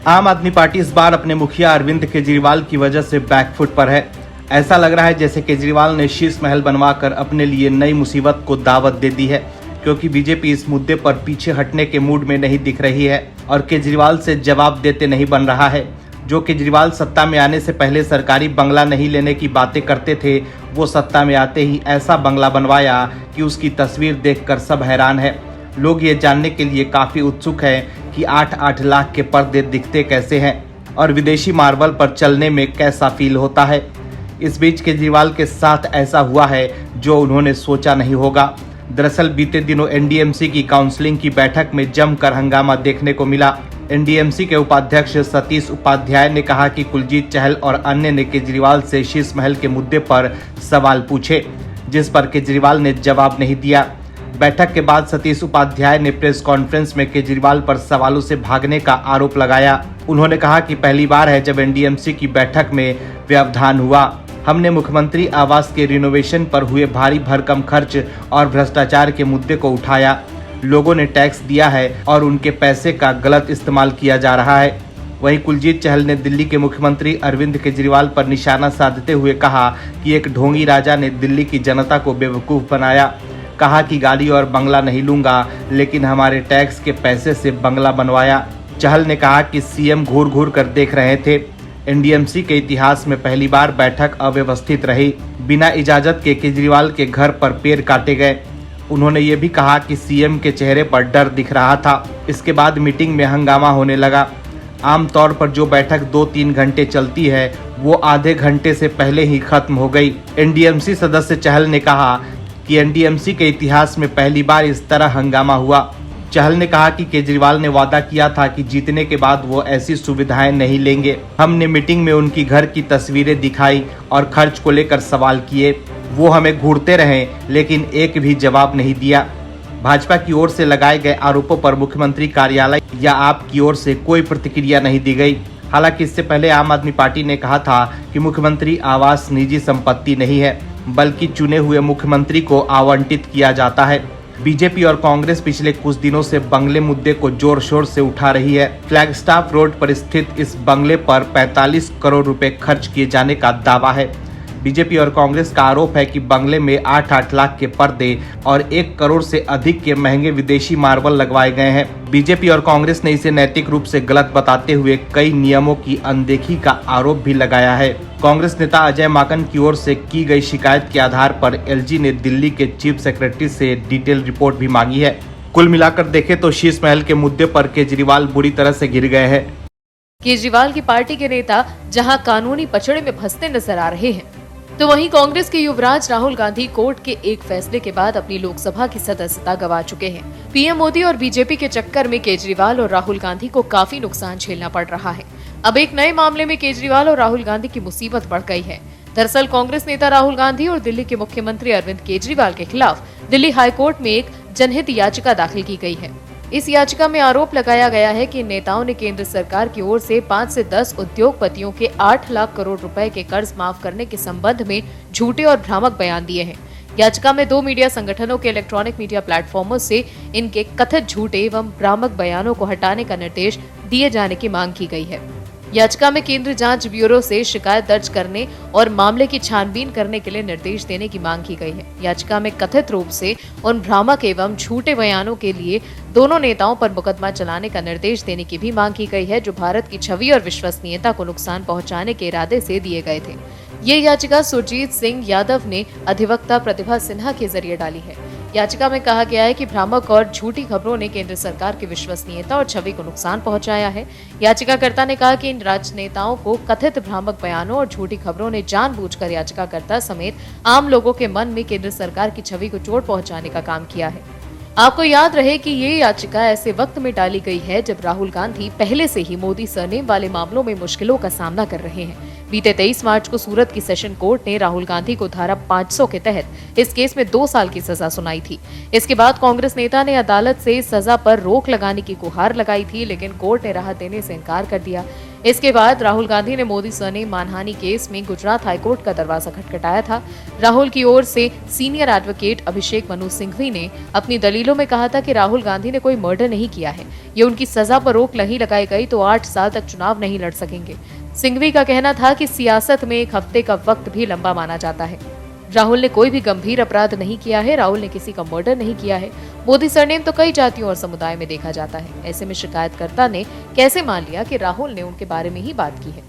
आम आदमी पार्टी इस बार अपने मुखिया अरविंद केजरीवाल की वजह से बैकफुट पर है। ऐसा लग रहा है जैसे केजरीवाल ने शीश महल बनवाकर अपने लिए नई मुसीबत को दावत दे दी है, क्योंकि बीजेपी इस मुद्दे पर पीछे हटने के मूड में नहीं दिख रही है और केजरीवाल से जवाब देते नहीं बन रहा है। जो केजरीवाल सत्ता में आने से पहले सरकारी बंगला नहीं लेने की बातें करते थे, वो सत्ता में आते ही ऐसा बंगला बनवाया कि उसकी तस्वीर देखकर सब हैरान है। लोग ये जानने के लिए काफ़ी उत्सुक हैं कि 8-8 लाख के पर्दे दिखते कैसे हैं और विदेशी मार्बल पर चलने में कैसा फील होता है। इस बीच केजरीवाल के साथ ऐसा हुआ है जो उन्होंने सोचा नहीं होगा। दरअसल बीते दिनों एनडीएमसी की काउंसलिंग की बैठक में जमकर हंगामा देखने को मिला। एनडीएमसी के उपाध्यक्ष सतीश उपाध्याय ने कहा कि कुलजीत चहल और अन्य ने केजरीवाल से शीश महल के मुद्दे पर सवाल पूछे, जिस पर केजरीवाल ने जवाब नहीं दिया। बैठक के बाद सतीश उपाध्याय ने प्रेस कॉन्फ्रेंस में केजरीवाल पर सवालों से भागने का आरोप लगाया। उन्होंने कहा कि पहली बार है जब एनडीएमसी की बैठक में व्यवधान हुआ। हमने मुख्यमंत्री आवास के रिनोवेशन पर हुए भारी भरकम खर्च और भ्रष्टाचार के मुद्दे को उठाया। लोगों ने टैक्स दिया है और उनके पैसे का गलत इस्तेमाल किया जा रहा है। वहीं कुलजीत चहल ने दिल्ली के मुख्यमंत्री अरविंद केजरीवाल पर निशाना साधते हुए कहा कि एक ढोंगी राजा ने दिल्ली की जनता को बेवकूफ़ बनाया। कहा कि गाड़ी और बंगला नहीं लूंगा, लेकिन हमारे टैक्स के पैसे से बंगला बनवाया। चहल ने कहा कि सीएम घूर घूर कर देख रहे थे। एनडीएमसी के इतिहास में पहली बार बैठक अव्यवस्थित रही। बिना इजाजत के केजरीवाल के घर पर पेड़ काटे गए। उन्होंने ये भी कहा कि सीएम के चेहरे पर डर दिख रहा था। इसके बाद मीटिंग में हंगामा होने लगा। आमतौर पर जो बैठक 2-3 घंटे चलती है, वो आधे घंटे से पहले ही खत्म हो गई। एनडीएमसी सदस्य चहल ने कहा कि एनडीएमसी के इतिहास में पहली बार इस तरह हंगामा हुआ। चहल ने कहा कि केजरीवाल ने वादा किया था कि जीतने के बाद वो ऐसी सुविधाएं नहीं लेंगे। हमने मीटिंग में उनकी घर की तस्वीरें दिखाई और खर्च को लेकर सवाल किए। वो हमें घूरते रहे, लेकिन एक भी जवाब नहीं दिया। भाजपा की ओर से लगाए गए आरोपों पर मुख्यमंत्री कार्यालय या आप की ओर से कोई प्रतिक्रिया नहीं दी गई। हालांकि इससे पहले आम आदमी पार्टी ने कहा था कि मुख्यमंत्री आवास निजी संपत्ति नहीं है, बल्कि चुने हुए मुख्यमंत्री को आवंटित किया जाता है। बीजेपी और कांग्रेस पिछले कुछ दिनों से बंगले मुद्दे को जोर शोर से उठा रही है। फ्लैगस्टाफ रोड पर स्थित इस बंगले पर 45 करोड़ रुपए खर्च किए जाने का दावा है। बीजेपी और कांग्रेस का आरोप है कि बंगले में 8-8 लाख के पर्दे और 1 करोड़ से अधिक के महंगे विदेशी मार्बल लगवाए गए हैं। बीजेपी और कांग्रेस ने इसे नैतिक रूप से गलत बताते हुए कई नियमों की अनदेखी का आरोप भी लगाया है। कांग्रेस नेता अजय माकन की ओर से की गई शिकायत के आधार पर एलजी ने दिल्ली के चीफ सेक्रेटरी से डिटेल रिपोर्ट भी मांगी है। कुल मिलाकर देखें तो शीश महल के मुद्दे पर केजरीवाल बुरी तरह से घिर गए हैं। केजरीवाल की पार्टी के नेता जहां कानूनी पचड़े में फंसते नजर आ रहे हैं, तो वहीं कांग्रेस के युवराज राहुल गांधी कोर्ट के एक फैसले के बाद अपनी लोकसभा की सदस्यता गंवा चुके हैं। पीएम मोदी और बीजेपी के चक्कर में केजरीवाल और राहुल गांधी को काफी नुकसान झेलना पड़ रहा है। अब एक नए मामले में केजरीवाल और राहुल गांधी की मुसीबत बढ़ गई है। दरअसल कांग्रेस नेता राहुल गांधी और दिल्ली के मुख्यमंत्री अरविंद केजरीवाल के खिलाफ दिल्ली हाईकोर्ट में एक जनहित याचिका दाखिल की गई है। इस याचिका में आरोप लगाया गया है कि नेताओं ने केंद्र सरकार की ओर से 5 से 10 उद्योगपतियों के 8 लाख करोड़ रुपए के कर्ज माफ करने के संबंध में झूठे और भ्रामक बयान दिए हैं। याचिका में 2 मीडिया संगठनों के इलेक्ट्रॉनिक मीडिया प्लेटफॉर्मों से इनके कथित झूठे एवं भ्रामक बयानों को हटाने का निर्देश दिए जाने की मांग की गई है। याचिका में केंद्रीय जांच ब्यूरो से शिकायत दर्ज करने और मामले की छानबीन करने के लिए निर्देश देने की मांग की गई है। याचिका में कथित रूप से उन भ्रामक एवं झूठे बयानों के लिए दोनों नेताओं पर मुकदमा चलाने का निर्देश देने की भी मांग की गई है, जो भारत की छवि और विश्वसनीयता को नुकसान पहुंचाने के इरादे से दिए गए थे। ये याचिका सुरजीत सिंह यादव ने अधिवक्ता प्रतिभा सिन्हा के जरिए डाली है। याचिका में कहा गया है कि भ्रामक और झूठी खबरों ने केंद्र सरकार की विश्वसनीयता और छवि को नुकसान पहुंचाया है। याचिकाकर्ता ने कहा कि इन राजनेताओं को कथित भ्रामक बयानों और झूठी खबरों ने जानबूझकर याचिकाकर्ता समेत आम लोगों के मन में केंद्र सरकार की छवि को चोट पहुंचाने का काम किया है। आपको याद रहे कि ये याचिका ऐसे वक्त में डाली गई है जब राहुल गांधी पहले से ही मोदी सरनेम वाले मामलों में मुश्किलों का सामना कर रहे हैं। बीते 23 मार्च को सूरत की सेशन कोर्ट ने राहुल गांधी को धारा 500 के तहत इस केस में 2 साल की सजा सुनाई थी। इसके बाद कांग्रेस नेता ने अदालत से सजा पर रोक लगाने की गुहार लगाई थी, लेकिन कोर्ट ने राहत देने से इनकार कर दिया। इसके बाद राहुल गांधी ने मोदी सरनेम मानहानि केस में गुजरात हाईकोर्ट का दरवाजा खटखटाया था। राहुल की ओर से सीनियर एडवोकेट अभिषेक मनु सिंघवी ने अपनी दलीलों में कहा था कि राहुल गांधी ने कोई मर्डर नहीं किया है, ये उनकी सजा पर रोक नहीं लगाई गई तो 8 साल तक चुनाव नहीं लड़ सकेंगे। सिंघवी का कहना था कि सियासत में 1 हफ्ते का वक्त भी लंबा माना जाता है। राहुल ने कोई भी गंभीर अपराध नहीं किया है, राहुल ने किसी का मर्डर नहीं किया है। मोदी सरनेम तो कई जातियों और समुदाय में देखा जाता है। ऐसे में शिकायतकर्ता ने कैसे मान लिया कि राहुल ने उनके बारे में ही बात की है।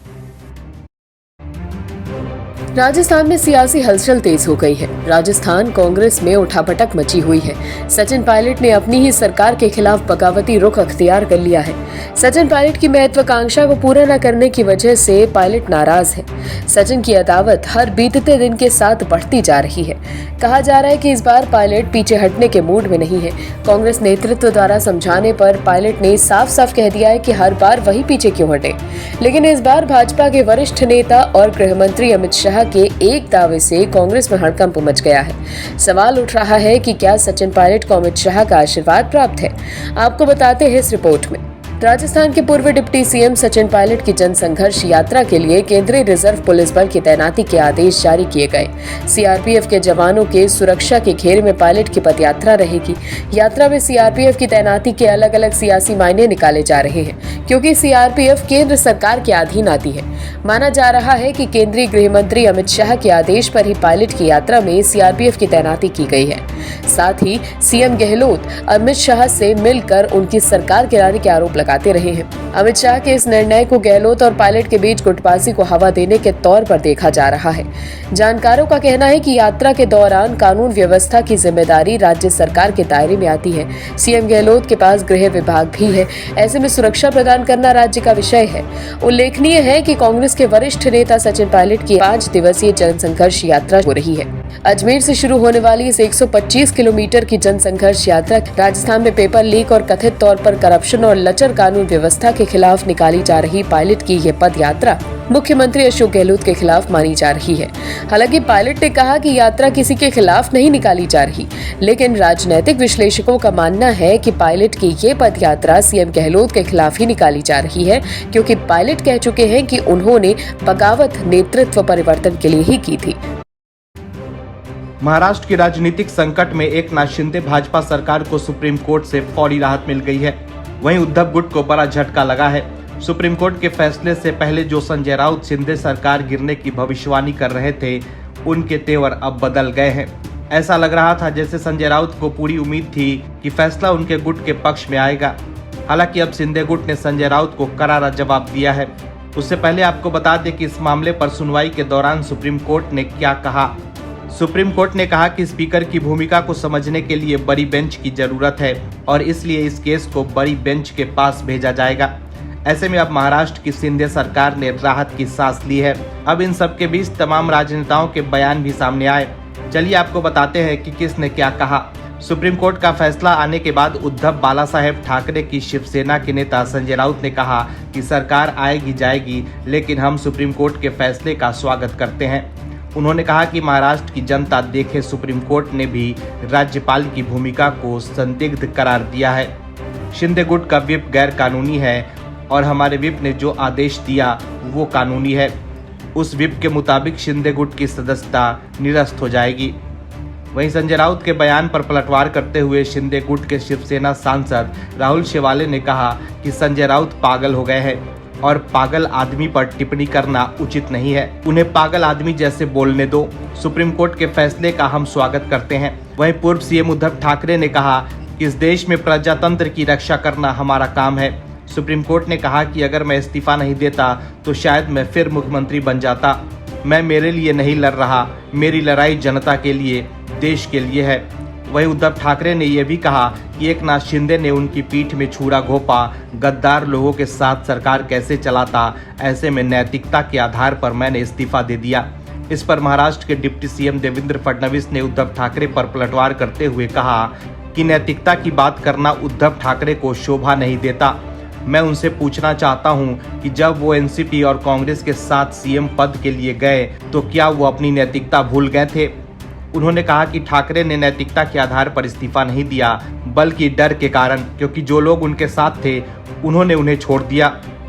राजस्थान में सियासी हलचल तेज हो गई है। राजस्थान कांग्रेस में उठापटक मची हुई है। सचिन पायलट ने अपनी ही सरकार के खिलाफ बगावती रुख अख्तियार कर लिया है। सचिन पायलट की महत्वाकांक्षा को पूरा न करने की वजह से पायलट नाराज है। सचिन की अदावत हर बीतते दिन के साथ बढ़ती जा रही है। कहा जा रहा है कि इस बार पायलट पीछे हटने के मूड में नहीं है। कांग्रेस नेतृत्व द्वारा समझाने पर पायलट ने साफ साफ कह दिया है कि हर बार वही पीछे क्यों हटे। लेकिन इस बार भाजपा के वरिष्ठ नेता और गृह मंत्री अमित शाह के एक दावे से कांग्रेस में हड़कंप मच गया है। सवाल उठ रहा है कि क्या सचिन पायलट को अमित शाह का आशीर्वाद प्राप्त है। आपको बताते हैं इस रिपोर्ट में। राजस्थान के पूर्व डिप्टी सीएम सचिन पायलट की जनसंघर्ष यात्रा के लिए केंद्रीय रिजर्व पुलिस बल की तैनाती के आदेश जारी किए गए। सीआरपीएफ के जवानों के सुरक्षा के घेरे में पायलट की पदयात्रा रहेगी। यात्रा में सीआरपीएफ की तैनाती के अलग अलग सियासी मायने निकाले जा रहे हैं, क्योंकि सीआरपीएफ केंद्र सरकार के अधीन आती है। माना जा रहा है कि केंद्रीय गृह मंत्री अमित शाह के आदेश पर ही पायलट की यात्रा में सीआरपीएफ की तैनाती की गई है। साथ ही सीएम गहलोत अमित शाह से मिलकर उनकी सरकार गिराने के आरोप लगाते रहे हैं। अमित शाह के इस निर्णय को गहलोत और पायलट के बीच गुटबाजी को हवा देने के तौर पर देखा जा रहा है। जानकारों का कहना है कि यात्रा के दौरान कानून व्यवस्था की जिम्मेदारी राज्य सरकार के दायरे में आती है। सीएम गहलोत के पास गृह विभाग भी है। ऐसे में सुरक्षा प्रदान करना राज्य का विषय है। उल्लेखनीय है कि कांग्रेस के वरिष्ठ नेता सचिन पायलट की 5 दिवसीय जनसंघर्ष यात्रा हो रही है। अजमेर से शुरू होने वाली इस 125 किलोमीटर की जनसंघर्ष यात्रा राजस्थान में पेपर लीक और कथित तौर पर करप्शन और लचर कानून व्यवस्था के खिलाफ निकाली जा रही पायलट की यह पद यात्रा मुख्यमंत्री अशोक गहलोत के खिलाफ मानी जा रही है। हालांकि पायलट ने कहा कि यात्रा किसी के खिलाफ नहीं निकाली जा रही, लेकिन राजनीतिक विश्लेषकों का मानना है कि पायलट की ये पद यात्रा सीएम गहलोत के खिलाफ ही निकाली जा रही है, क्योंकि पायलट कह चुके हैं कि उन्होंने बगावत नेतृत्व परिवर्तन के लिए ही की थी। महाराष्ट्र की राजनीतिक संकट में एकनाथ शिंदे भाजपा सरकार को सुप्रीम कोर्ट से फौरी राहत मिल गई है। वहीं उद्धव गुट को बड़ा झटका लगा है। सुप्रीम कोर्ट के फैसले से पहले जो संजय राउत शिंदे सरकार गिरने की भविष्यवाणी कर रहे थे, उनके तेवर अब बदल गए हैं। ऐसा लग रहा था जैसे संजय राउत को पूरी उम्मीद थी कि फैसला उनके गुट के पक्ष में आएगा। हालांकि अब शिंदे गुट ने संजय राउत को करारा जवाब दिया है। उससे पहले आपको बता दें कि इस मामले पर सुनवाई के दौरान सुप्रीम कोर्ट ने क्या कहा। सुप्रीम कोर्ट ने कहा कि स्पीकर की भूमिका को समझने के लिए बड़ी बेंच की जरूरत है और इसलिए इस केस को बड़ी बेंच के पास भेजा जाएगा। ऐसे में अब महाराष्ट्र की शिंदे सरकार ने राहत की सांस ली है। अब इन सब के बीच तमाम राजनेताओं के बयान भी सामने आए। चलिए आपको बताते हैं कि किसने क्या कहा। सुप्रीम कोर्ट का फैसला आने के बाद उद्धव बालासाहेब ठाकरे की शिवसेना के नेता संजय राउत ने कहा कि सरकार आएगी जाएगी, लेकिन हम सुप्रीम कोर्ट के फैसले का स्वागत करते हैं। उन्होंने कहा कि महाराष्ट्र की जनता देखे, सुप्रीम कोर्ट ने भी राज्यपाल की भूमिका को संदिग्ध करार दिया है। शिंदे गुट का व्हिप गैर कानूनी है और हमारे व्हिप ने जो आदेश दिया वो कानूनी है। उस व्हिप के मुताबिक शिंदे गुट की सदस्यता निरस्त हो जाएगी। वहीं संजय राउत के बयान पर पलटवार करते हुए शिंदे गुट के शिवसेना सांसद राहुल शेवाले ने कहा कि संजय राउत पागल हो गए हैं और पागल आदमी पर टिप्पणी करना उचित नहीं है। उन्हें पागल आदमी जैसे बोलने दो। सुप्रीम कोर्ट के फैसले का हम स्वागत करते हैं। वहीं पूर्व सीएम उद्धव ठाकरे ने कहा कि इस देश में प्रजातंत्र की रक्षा करना हमारा काम है। सुप्रीम कोर्ट ने कहा कि अगर मैं इस्तीफा नहीं देता तो शायद मैं फिर मुख्यमंत्री बन जाता। मैं मेरे लिए नहीं लड़ रहा, मेरी लड़ाई जनता के लिए, देश के लिए है। वहीं उद्धव ठाकरे ने यह भी कहा कि एकनाथ शिंदे ने उनकी पीठ में छुरा घोंपा, गद्दार लोगों के साथ सरकार कैसे चलाता, ऐसे में नैतिकता के आधार पर मैंने इस्तीफा दे दिया। इस पर महाराष्ट्र के डिप्टी सीएम देवेंद्र फडणवीस ने उद्धव ठाकरे पर पलटवार करते हुए कहा कि नैतिकता की बात करना उद्धव ठाकरे को शोभा नहीं देता। मैं उनसे पूछना चाहता हूं कि जब वो एनसीपी और कांग्रेस के साथ सीएम पद के लिए गए तो क्या वो अपनी नैतिकता भूल गए थे। उन्होंने कहा कि ठाकरे ने नैतिकता के आधार पर इस्तीफा नहीं दिया, बल्कि डर के कारण, क्योंकि जो लोग उनके साथ थे उन्होंने उन्हें छोड़ दिया।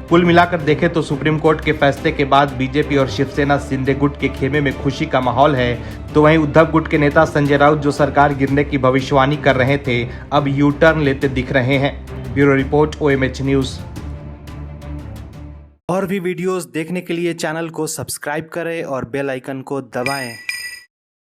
कुल मिलाकर देखें तो सुप्रीम कोर्ट के फैसले के बाद बीजेपी और शिवसेना शिंदे गुट के खेमे में खुशी का माहौल है, तो वहीं उद्धव गुट के नेता संजय राउत जो सरकार गिरने की भविष्यवाणी कर रहे थे, अब यू टर्न लेते दिख रहे हैं। Bureau report, OMH news. और भी वीडियोस देखने के लिए चैनल को सब्सक्राइब करें और बेल आइकन को दबाएं।